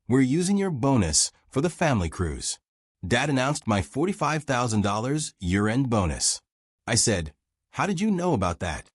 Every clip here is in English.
We're using your bonus for the family cruise. Dad announced my $45,000 year-end bonus. I said, "How did you know about that?"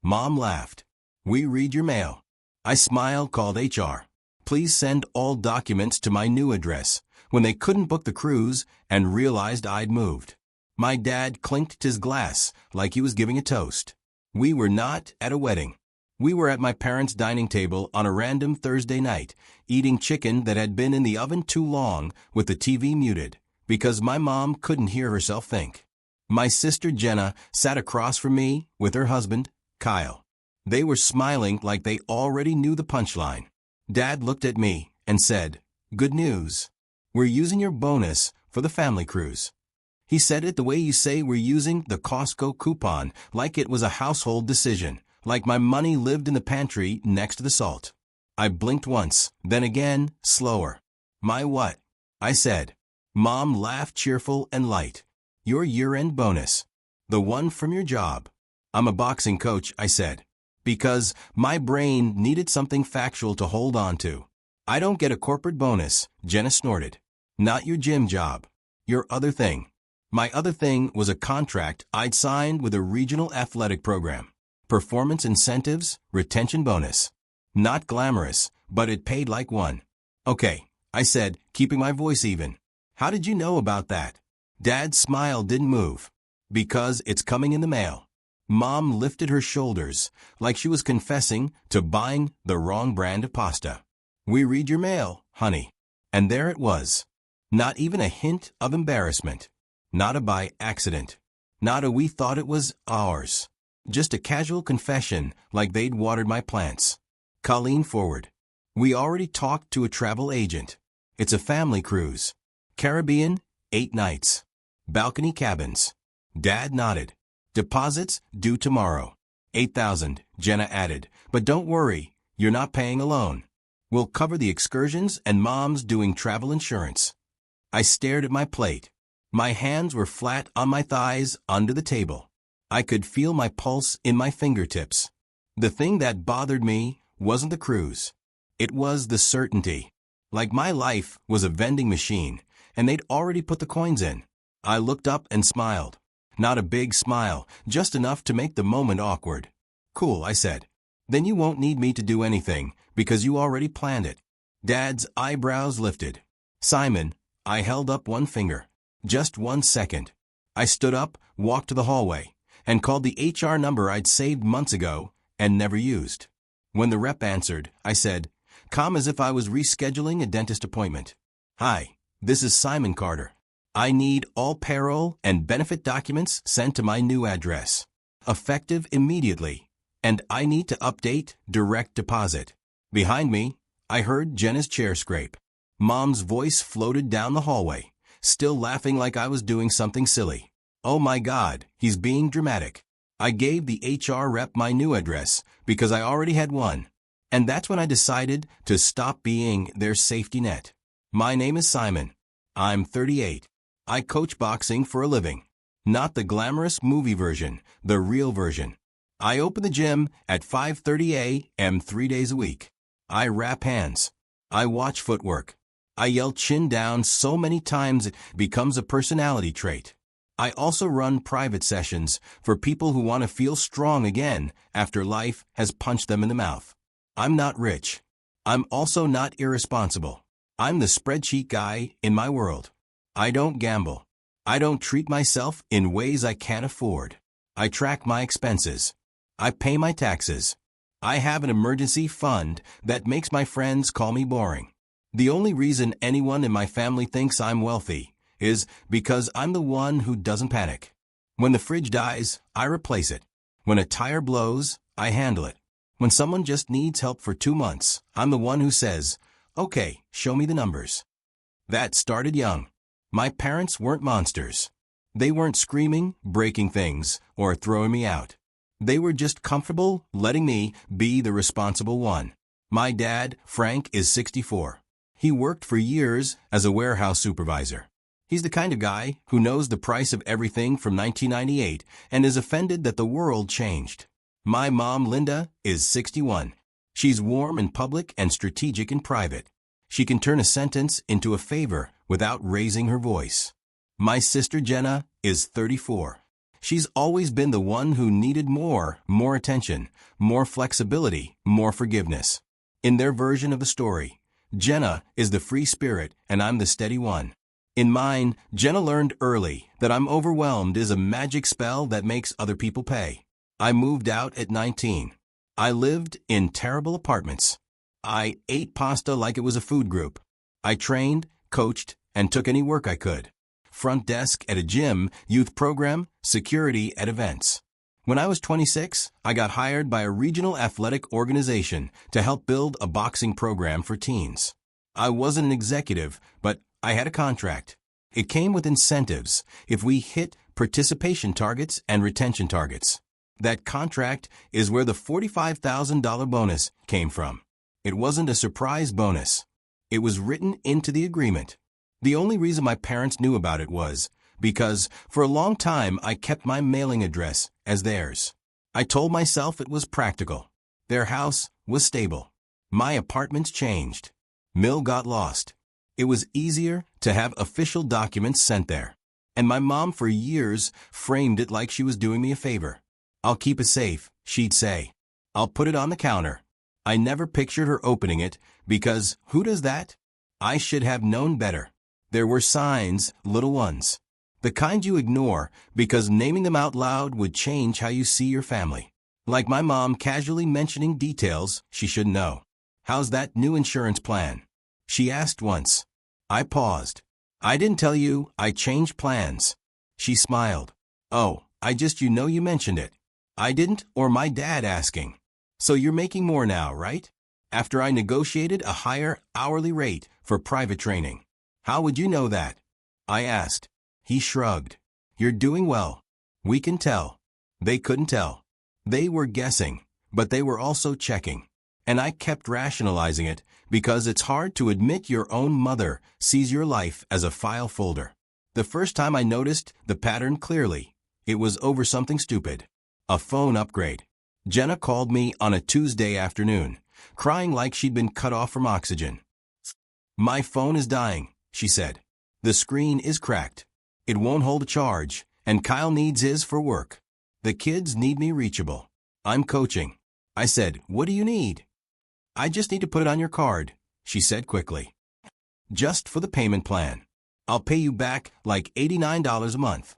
Mom laughed. "We read your mail." I smiled, called HR. "Please send all documents to my new address," when they couldn't book the cruise and realized I'd moved. My dad clinked his glass like he was giving a toast. We were not at a wedding. We were at my parents' dining table on a random Thursday night, eating chicken that had been in the oven too long with the TV muted, because my mom couldn't hear herself think. My sister Jenna sat across from me with her husband, Kyle. They were smiling like they already knew the punchline. Dad looked at me and said, "Good news. We're using your bonus for the family cruise." He said it the way you say we're using the Costco coupon, like it was a household decision, like my money lived in the pantry next to the salt. I blinked once, then again, slower. "My what?" I said. Mom laughed, cheerful and light. "Your year-end bonus. The one from your job." "I'm a boxing coach," I said. Because my brain needed something factual to hold on to. "I don't get a corporate bonus," Jenna snorted. "Not your gym job. Your other thing." My other thing was a contract I'd signed with a regional athletic program. Performance incentives, retention bonus. Not glamorous, but it paid like one. "Okay," I said, keeping my voice even. "How did you know about that?" Dad's smile didn't move. "Because it's coming in the mail." Mom lifted her shoulders, like she was confessing to buying the wrong brand of pasta. "We read your mail, honey." And there it was. Not even a hint of embarrassment. Not a by accident. Not a "we thought it was ours." Just a casual confession like they'd watered my plants. Colleen forward. "We already talked to a travel agent. It's a family cruise. Caribbean, 8 nights. Balcony cabins." Dad nodded. "Deposits due tomorrow." $8,000, Jenna added. "But don't worry, you're not paying alone. We'll cover the excursions and Mom's doing travel insurance." I stared at my plate. My hands were flat on my thighs under the table. I could feel my pulse in my fingertips. The thing that bothered me wasn't the cruise. It was the certainty. Like my life was a vending machine, and they'd already put the coins in. I looked up and smiled. Not a big smile, just enough to make the moment awkward. "Cool," I said. "Then you won't need me to do anything, because you already planned it." Dad's eyebrows lifted. "Simon," I held up one finger. "Just 1 second." I stood up, walked to the hallway, and called the HR number I'd saved months ago and never used. When the rep answered, I said, calm as if I was rescheduling a dentist appointment, "Hi, this is Simon Carter. I need all payroll and benefit documents sent to my new address. Effective immediately. And I need to update direct deposit." Behind me, I heard Jenna's chair scrape. Mom's voice floated down the hallway, still laughing like I was doing something silly. "Oh my God, he's being dramatic." I gave the HR rep my new address because I already had one. And that's when I decided to stop being their safety net. "My name is Simon. I'm 38. I coach boxing for a living. Not the glamorous movie version, the real version. I open the gym at 5:30 a.m. 3 days a week. I wrap hands. I watch footwork. I yell chin down so many times it becomes a personality trait. I also run private sessions for people who want to feel strong again after life has punched them in the mouth. I'm not rich. I'm also not irresponsible. I'm the spreadsheet guy in my world. I don't gamble. I don't treat myself in ways I can't afford. I track my expenses. I pay my taxes. I have an emergency fund that makes my friends call me boring. The only reason anyone in my family thinks I'm wealthy is because I'm the one who doesn't panic. When the fridge dies, I replace it. When a tire blows, I handle it. When someone just needs help for 2 months, I'm the one who says, "Okay, show me the numbers." That started young. My parents weren't monsters. They weren't screaming, breaking things, or throwing me out. They were just comfortable letting me be the responsible one. My dad, Frank, is 64. He worked for years as a warehouse supervisor. He's the kind of guy who knows the price of everything from 1998 and is offended that the world changed. My mom, Linda, is 61. She's warm in public and strategic in private. She can turn a sentence into a favor without raising her voice. My sister Jenna is 34. She's always been the one who needed more attention, more flexibility, more forgiveness. In their version of the story, Jenna is the free spirit and I'm the steady one. In mine, Jenna learned early that I'm overwhelmed is a magic spell that makes other people pay. I moved out at 19. I lived in terrible apartments. I ate pasta like it was a food group. I trained, coached, and took any work I could. Front desk at a gym, youth program, security at events. When I was 26, I got hired by a regional athletic organization to help build a boxing program for teens. I wasn't an executive, but I had a contract. It came with incentives if we hit participation targets and retention targets. That contract is where the $45,000 bonus came from. It wasn't a surprise bonus. It was written into the agreement. The only reason my parents knew about it was because for a long time I kept my mailing address as theirs. I told myself it was practical. Their house was stable. My apartments changed. Mill got lost. It was easier to have official documents sent there. And my mom for years framed it like she was doing me a favor. I'll keep it safe, she'd say. I'll put it on the counter. I never pictured her opening it because who does that? I should have known better. There were signs, little ones. The kind you ignore because naming them out loud would change how you see your family. Like my mom casually mentioning details she should know. How's that new insurance plan? She asked once. I paused. I didn't tell you I changed plans. She smiled. Oh, you mentioned it. I didn't, or my dad asking. So you're making more now, right? After I negotiated a higher hourly rate for private training. How would you know that? I asked. He shrugged. You're doing well. We can tell. They couldn't tell. They were guessing, but they were also checking. And I kept rationalizing it because it's hard to admit your own mother sees your life as a file folder. The first time I noticed the pattern clearly, it was over something stupid. A phone upgrade. Jenna called me on a Tuesday afternoon, crying like she'd been cut off from oxygen. My phone is dying, she said. The screen is cracked. It won't hold a charge, and Kyle needs his for work. The kids need me reachable. I'm coaching. I said, what do you need? I just need to put it on your card, she said quickly. Just for the payment plan. I'll pay you back like $89 a month.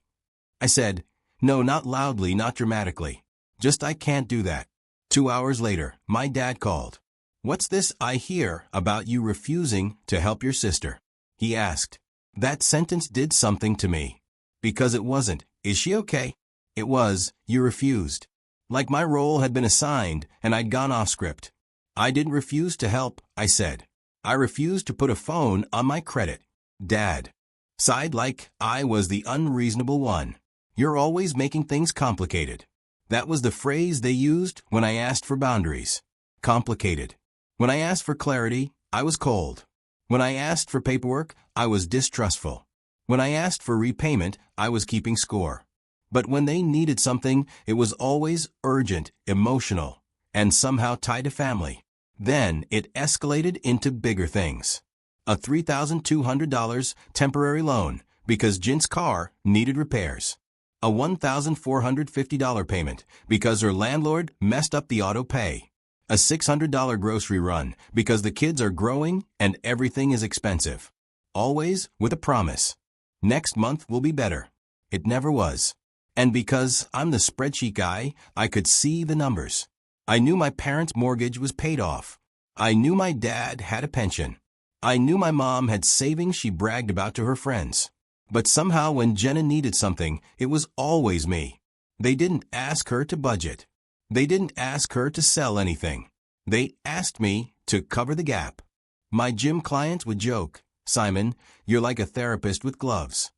I said, no, not loudly, not dramatically. Just I can't do that. 2 hours later, my dad called. What's this I hear about you refusing to help your sister? He asked. That sentence did something to me. Because it wasn't, is she okay? It was, you refused. Like my role had been assigned and I'd gone off script. I didn't refuse to help, I said. I refused to put a phone on my credit. Dad sighed like I was the unreasonable one. You're always making things complicated. That was the phrase they used when I asked for boundaries. Complicated. When I asked for clarity, I was cold. When I asked for paperwork, I was distrustful. When I asked for repayment, I was keeping score. But when they needed something, it was always urgent, emotional, and somehow tied to family. Then it escalated into bigger things. A $3,200 temporary loan because Jint's car needed repairs. A $1,450 payment because her landlord messed up the auto pay. A $600 grocery run because the kids are growing and everything is expensive. Always with a promise. Next month will be better. It never was. And because I'm the spreadsheet guy, I could see the numbers. I knew my parents' mortgage was paid off. I knew my dad had a pension. I knew my mom had savings she bragged about to her friends. But somehow when Jenna needed something, it was always me. They didn't ask her to budget. They didn't ask her to sell anything. They asked me to cover the gap. My gym clients would joke, Simon, you're like a therapist with gloves.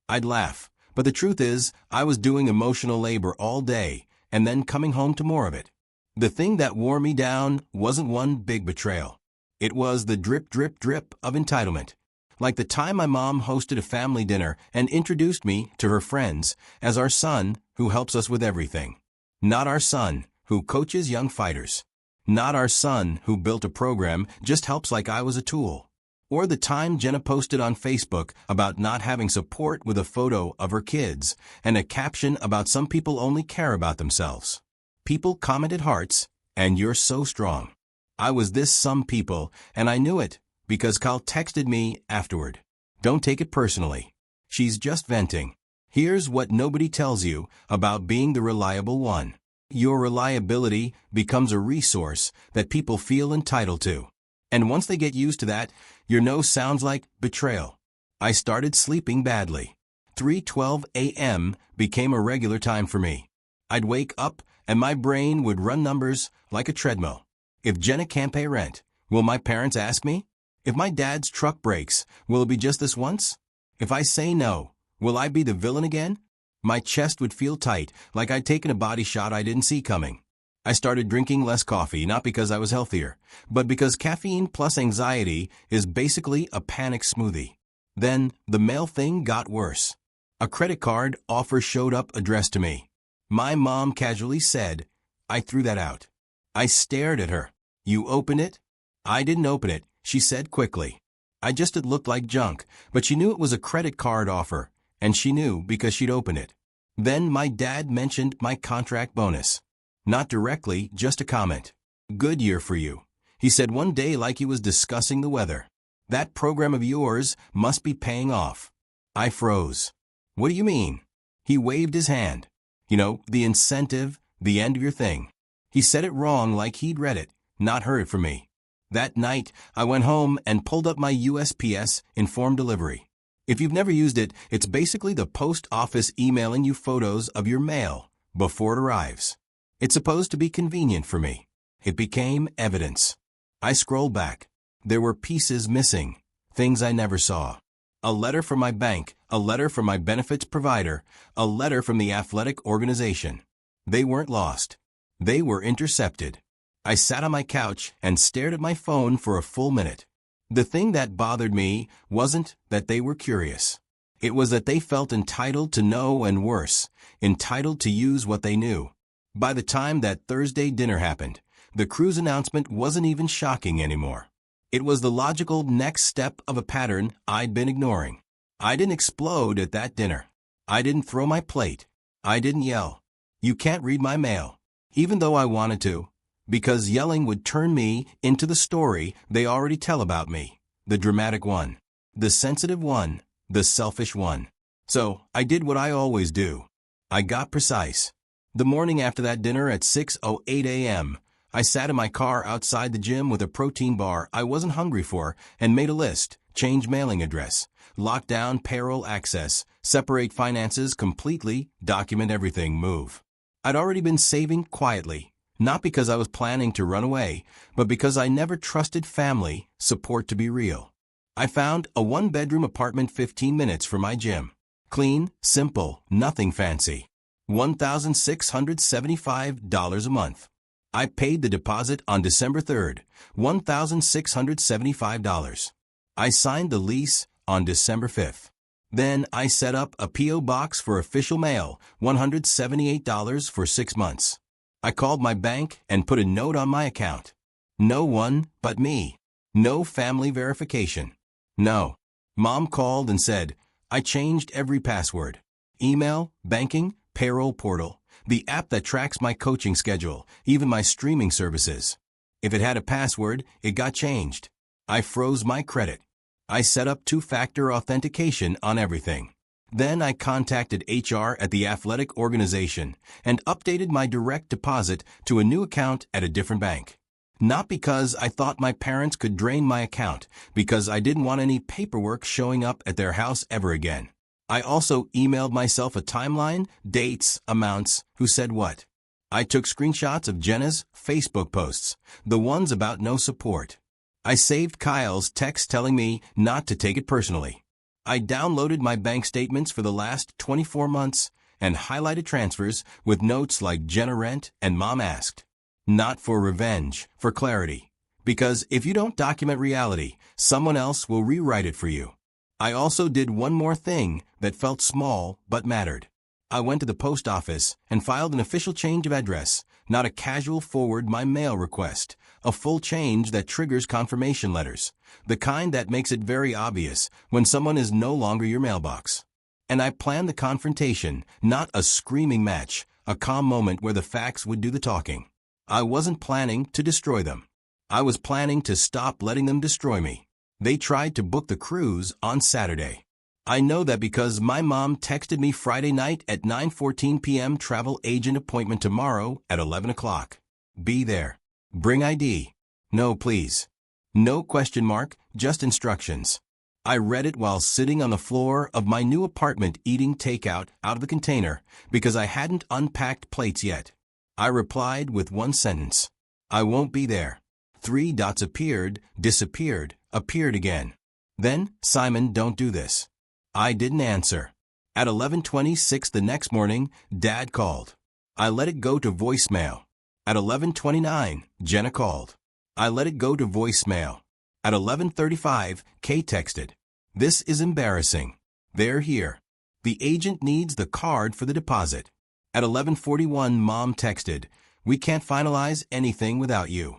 I'd laugh, but the truth is, I was doing emotional labor all day and then coming home to more of it. The thing that wore me down wasn't one big betrayal. It was the drip, drip, drip of entitlement. Like the time my mom hosted a family dinner and introduced me to her friends as our son who helps us with everything. Not our son who coaches young fighters. Not our son who built a program just helps like I was a tool. Or the time Jenna posted on Facebook about not having support with a photo of her kids and a caption about some people only care about themselves. People commented hearts, and you're so strong. I was this some people, and I knew it, because Kyle texted me afterward. Don't take it personally. She's just venting. Here's what nobody tells you about being the reliable one. Your reliability becomes a resource that people feel entitled to. And once they get used to that, your no sounds like betrayal. I started sleeping badly. 3:12 a.m. became a regular time for me. I'd wake up and my brain would run numbers like a treadmill. If Jenna can't pay rent, will my parents ask me? If my dad's truck breaks, will it be just this once? If I say no, will I be the villain again? My chest would feel tight, like I'd taken a body shot I didn't see coming. I started drinking less coffee, not because I was healthier, but because caffeine plus anxiety is basically a panic smoothie. Then, the mail thing got worse. A credit card offer showed up addressed to me. My mom casually said, I threw that out. I stared at her. You opened it? I didn't open it, she said quickly. It looked like junk, but she knew it was a credit card offer, and she knew because she'd opened it. Then my dad mentioned my contract bonus. Not directly, just a comment. Good year for you, he said one day like he was discussing the weather. That program of yours must be paying off. I froze. What do you mean? He waved his hand. You know, the incentive, the end of your thing. He said it wrong like he'd read it, not heard it from me. That night, I went home and pulled up my USPS Informed Delivery. If you've never used it, it's basically the post office emailing you photos of your mail before it arrives. It's supposed to be convenient for me. It became evidence. I scrolled back. There were pieces missing, things I never saw. A letter from my bank, a letter from my benefits provider, a letter from the athletic organization. They weren't lost. They were intercepted. I sat on my couch and stared at my phone for a full minute. The thing that bothered me wasn't that they were curious. It was that they felt entitled to know, and worse, entitled to use what they knew. By the time that Thursday dinner happened, the cruise announcement wasn't even shocking anymore. It was the logical next step of a pattern I'd been ignoring. I didn't explode at that dinner. I didn't throw my plate. I didn't yell. You can't read my mail. Even though I wanted to, because yelling would turn me into the story they already tell about me, the dramatic one, the sensitive one, the selfish one. So, I did what I always do. I got precise. The morning after that dinner at 6:08 a.m., I sat in my car outside the gym with a protein bar I wasn't hungry for and made a list, change mailing address, lock down payroll access, separate finances completely, document everything, move. I'd already been saving quietly, not because I was planning to run away, but because I never trusted family support to be real. I found a one-bedroom apartment 15 minutes from my gym. Clean, simple, nothing fancy. $1,675 a month. I paid the deposit on December 3rd, $1,675. I signed the lease on December 5th. Then I set up a P.O. box for official mail, $178 for 6 months. I called my bank and put a note on my account. No one but me. No family verification. No. Mom called and said, I changed every password. Email, banking, payroll portal, the app that tracks my coaching schedule, even my streaming services. If it had a password, it got changed. I froze my credit. I set up two-factor authentication on everything. Then I contacted HR at the athletic organization and updated my direct deposit to a new account at a different bank. Not because I thought my parents could drain my account, because I didn't want any paperwork showing up at their house ever again. I also emailed myself a timeline, dates, amounts, who said what. I took screenshots of Jenna's Facebook posts, the ones about no support. I saved Kyle's text telling me not to take it personally. I downloaded my bank statements for the last 24 months and highlighted transfers with notes like Jenna rent and Mom asked. Not for revenge, for clarity. Because if you don't document reality, someone else will rewrite it for you. I also did one more thing that felt small but mattered. I went to the post office and filed an official change of address, not a casual forward my mail request, a full change that triggers confirmation letters, the kind that makes it very obvious when someone is no longer your mailbox. And I planned the confrontation, not a screaming match, a calm moment where the facts would do the talking. I wasn't planning to destroy them. I was planning to stop letting them destroy me. They tried to book the cruise on Saturday. I know that because my mom texted me Friday night at 9:14 p.m. travel agent appointment tomorrow at 11 o'clock. Be there. Bring ID. No, please. No question mark, just instructions. I read it while sitting on the floor of my new apartment eating takeout out of the container because I hadn't unpacked plates yet. I replied with one sentence. I won't be there. 3 dots appeared, disappeared, appeared again. Then, Simon, don't do this. I didn't answer. At 11:26 the next morning, Dad called. I let it go to voicemail. At 11:29, Jenna called. I let it go to voicemail. At 11:35, Kay texted. This is embarrassing. They're here. The agent needs the card for the deposit. At 11:41, Mom texted. We can't finalize anything without you.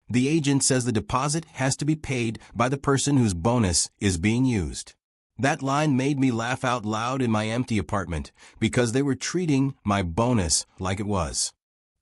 The agent says the deposit has to be paid by the person whose bonus is being used. That line made me laugh out loud in my empty apartment because they were treating my bonus like it was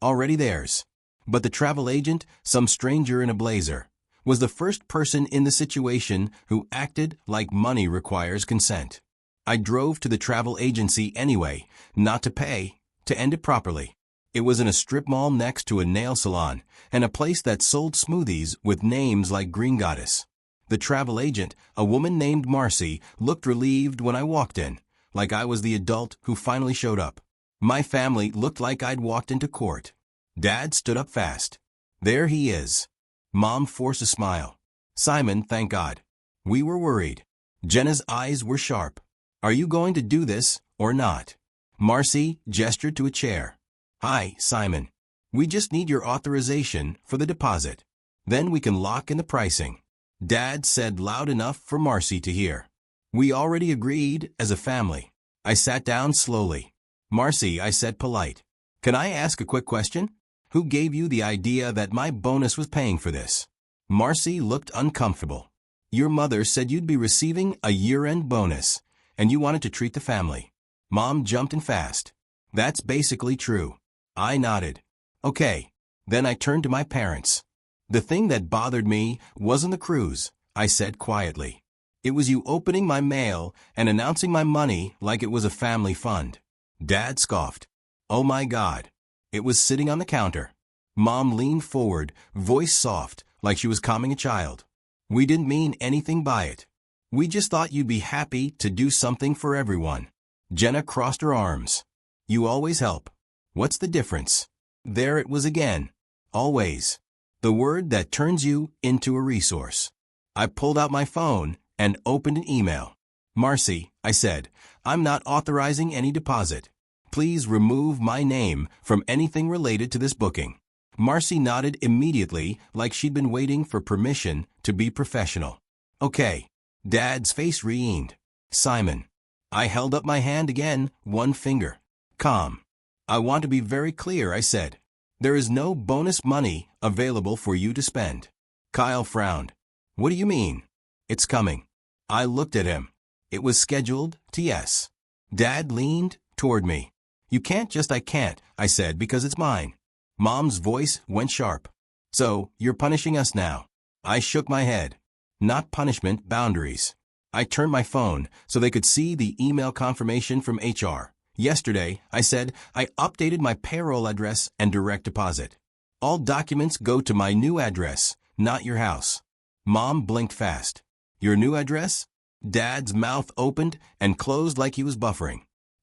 already theirs. But the travel agent, some stranger in a blazer, was the first person in the situation who acted like money requires consent. I drove to the travel agency anyway, not to pay, to end it properly. It was in a strip mall next to a nail salon and a place that sold smoothies with names like Green Goddess. The travel agent, a woman named Marcy, looked relieved when I walked in, like I was the adult who finally showed up. My family looked like I'd walked into court. Dad stood up fast. There he is. Mom forced a smile. Simon, thank God. We were worried. Jenna's eyes were sharp. Are you going to do this or not? Marcy gestured to a chair. Hi, Simon. We just need your authorization for the deposit. Then we can lock in the pricing. Dad said loud enough for Marcy to hear. We already agreed as a family. I sat down slowly. Marcy, I said polite. Can I ask a quick question? Who gave you the idea that my bonus was paying for this? Marcy looked uncomfortable. Your mother said you'd be receiving a year-end bonus, and you wanted to treat the family. Mom jumped in fast. That's basically true. I nodded. Okay. Then I turned to my parents. The thing that bothered me wasn't the cruise, I said quietly. It was you opening my mail and announcing my money like it was a family fund. Dad scoffed. Oh my God. It was sitting on the counter. Mom leaned forward, voice soft, like she was calming a child. We didn't mean anything by it. We just thought you'd be happy to do something for everyone. Jenna crossed her arms. You always help. What's the difference? There it was again. Always. The word that turns you into a resource. I pulled out my phone and opened an email. Marcy, I said, I'm not authorizing any deposit. Please remove my name from anything related to this booking. Marcy nodded immediately like she'd been waiting for permission to be professional. Okay. Dad's face re-eamed. Simon. I held up my hand again, one finger. Calm. I want to be very clear, I said. There is no bonus money available for you to spend. Kyle frowned. What do you mean? It's coming. I looked at him. It was scheduled to yes. Dad leaned toward me. You can't just I can't, I said, because it's mine. Mom's voice went sharp. So, you're punishing us now. I shook my head. Not punishment, boundaries. I turned my phone so they could see the email confirmation from HR. Yesterday, I said, I updated my payroll address and direct deposit. All documents go to my new address, not your house. Mom blinked fast. Your new address? Dad's mouth opened and closed like he was buffering.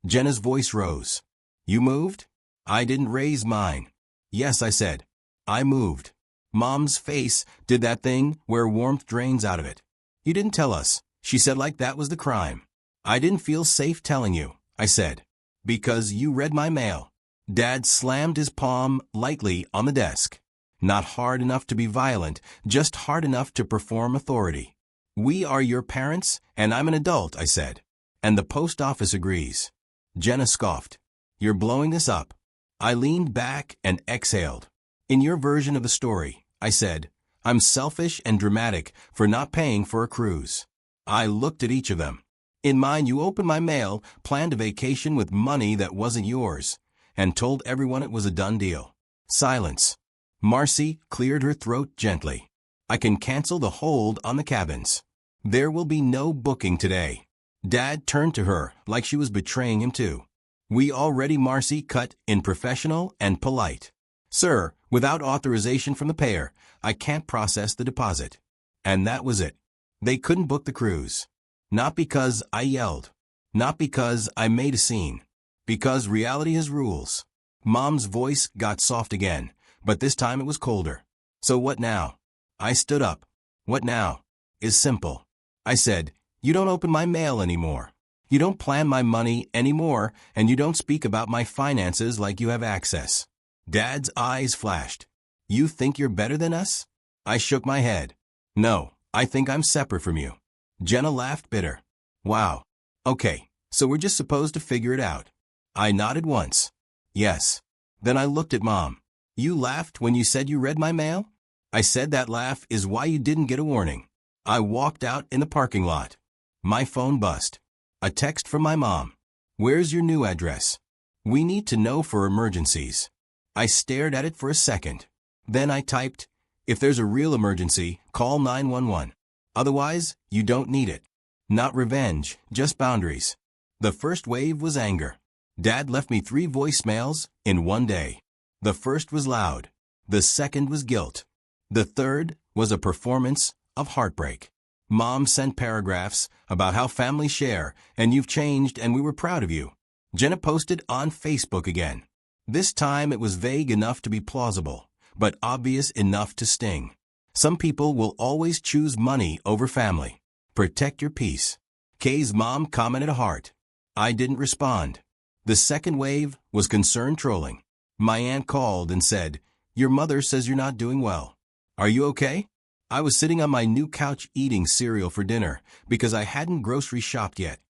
Jenna's voice rose. You moved? I didn't raise mine. Yes, I said. I moved. Mom's face did that thing where warmth drains out of it. You didn't tell us, she said like that was the crime. I didn't feel safe telling you, I said. Because you read my mail. Dad slammed his palm lightly on the desk. Not hard enough to be violent, just hard enough to perform authority. We are your parents, and I'm an adult, I said. And the post office agrees. Jenna scoffed. You're blowing this up. I leaned back and exhaled. In your version of the story, I said, I'm selfish and dramatic for not paying for a cruise. I looked at each of them. In mine, you opened my mail, planned a vacation with money that wasn't yours, and told everyone it was a done deal. Silence. Marcy cleared her throat gently. I can cancel the hold on the cabins. There will be no booking today. Dad turned to her like she was betraying him too. We already, Marcy cut in professional and polite. Sir, without authorization from the payer, I can't process the deposit. And that was it. They couldn't book the cruise. Not because I yelled. Not because I made a scene. Because reality has rules. Mom's voice got soft again, but this time it was colder. So what now? I stood up. What now? Is simple. I said, you don't open my mail anymore. You don't plan my money anymore, and you don't speak about my finances like you have access. Dad's eyes flashed. You think you're better than us? I shook my head. No, I think I'm separate from you. Jenna laughed bitter. Wow. Okay, so we're just supposed to figure it out. I nodded once. Yes. Then I looked at Mom. You laughed when you said you read my mail? I said that laugh is why you didn't get a warning. I walked out in the parking lot. My phone buzzed. A text from my mom. Where's your new address? We need to know for emergencies. I stared at it for a second. Then I typed, if there's a real emergency, call 911. Otherwise, you don't need it. Not revenge, just boundaries. The first wave was anger. Dad left me 3 voicemails in one day. The first was loud. The second was guilt. The third was a performance of heartbreak. Mom sent paragraphs about how families share, and you've changed and we were proud of you. Jenna posted on Facebook again. This time it was vague enough to be plausible, but obvious enough to sting. Some people will always choose money over family. Protect your peace. Kay's mom commented a heart. I didn't respond. The second wave was concerned trolling. My aunt called and said, your mother says you're not doing well. Are you okay? I was sitting on my new couch eating cereal for dinner because I hadn't grocery shopped yet.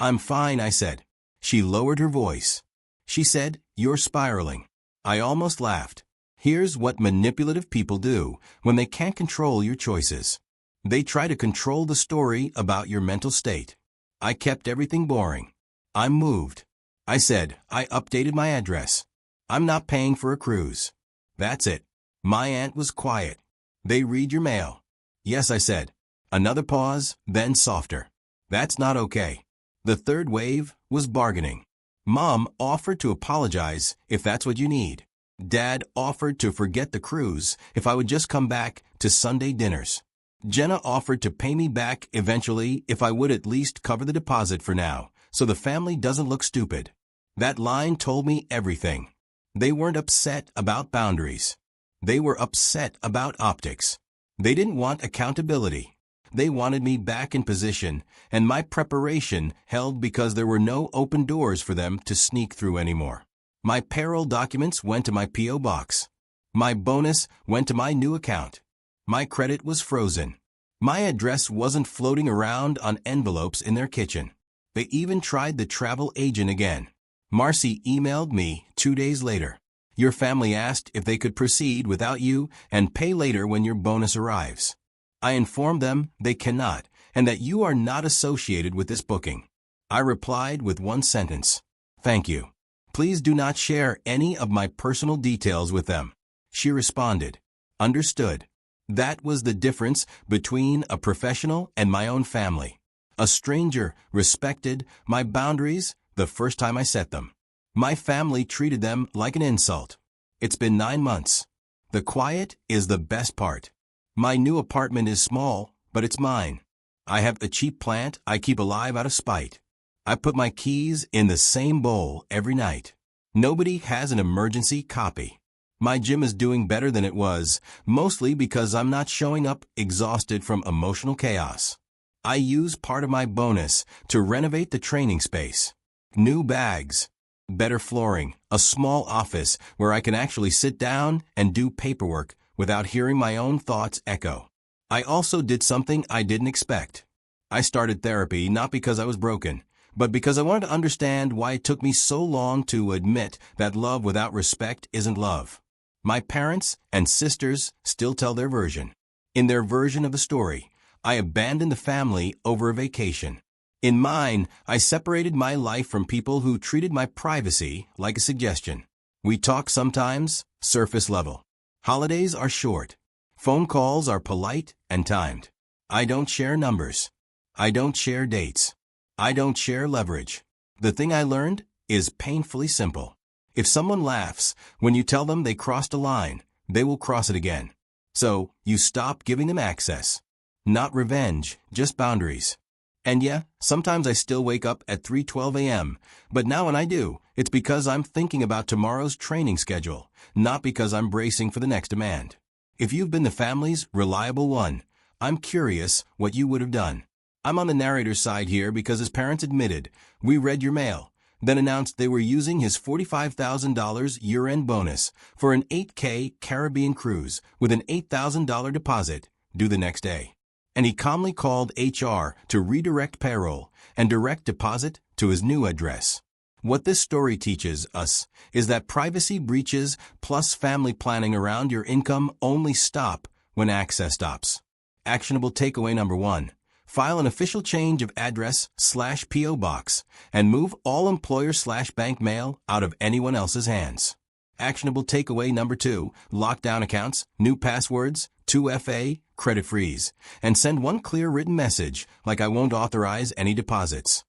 I'm fine, I said. She lowered her voice. She said, you're spiraling. I almost laughed. Here's what manipulative people do when they can't control your choices. They try to control the story about your mental state. I kept everything boring. I'm moved. I said, I updated my address. I'm not paying for a cruise. That's it. My aunt was quiet. They read your mail. Yes, I said. Another pause, then softer. That's not okay. The third wave was bargaining. Mom offered to apologize if that's what you need. Dad offered to forget the cruise if I would just come back to Sunday dinners. Jenna offered to pay me back eventually if I would at least cover the deposit for now, so the family doesn't look stupid. That line told me everything. They weren't upset about boundaries. They were upset about optics. They didn't want accountability. They wanted me back in position, and my preparation held because there were no open doors for them to sneak through anymore. My payroll documents went to my P.O. box. My bonus went to my new account. My credit was frozen. My address wasn't floating around on envelopes in their kitchen. They even tried the travel agent again. Marcy emailed me 2 days later. Your family asked if they could proceed without you and pay later when your bonus arrives. I informed them they cannot and that you are not associated with this booking. I replied with one sentence. Thank you. Please do not share any of my personal details with them. She responded. Understood. That was the difference between a professional and my own family. A stranger respected my boundaries the first time I set them. My family treated them like an insult. It's been 9 months. The quiet is the best part. My new apartment is small, but it's mine. I have a cheap plant I keep alive out of spite. I put my keys in the same bowl every night. Nobody has an emergency copy. My gym is doing better than it was, mostly because I'm not showing up exhausted from emotional chaos. I use part of my bonus to renovate the training space. New bags, better flooring, a small office where I can actually sit down and do paperwork without hearing my own thoughts echo. I also did something I didn't expect. I started therapy not because I was broken, but because I wanted to understand why it took me so long to admit that love without respect isn't love. My parents and sisters still tell their version. In their version of the story, I abandoned the family over a vacation. In mine, I separated my life from people who treated my privacy like a suggestion. We talk sometimes, surface level. Holidays are short. Phone calls are polite and timed. I don't share numbers. I don't share dates. I don't share leverage. The thing I learned is painfully simple. If someone laughs when you tell them they crossed a line, they will cross it again. So, you stop giving them access. Not revenge, just boundaries. And yeah, sometimes I still wake up at 3:12 a.m., but now when I do, it's because I'm thinking about tomorrow's training schedule, not because I'm bracing for the next demand. If you've been the family's reliable one, I'm curious what you would have done. I'm on the narrator's side here because his parents admitted, "We read your mail," then announced they were using his $45,000 year-end bonus for an $8K Caribbean cruise with an $8,000 deposit due the next day. And he calmly called HR to redirect payroll and direct deposit to his new address. What this story teaches us is that privacy breaches plus family planning around your income only stop when access stops. Actionable takeaway number 1. File an official change of address/PO box and move all employer/bank mail out of anyone else's hands. Actionable takeaway number 2. Lock down accounts, new passwords, 2FA, credit freeze, and send one clear written message like I won't authorize any deposits.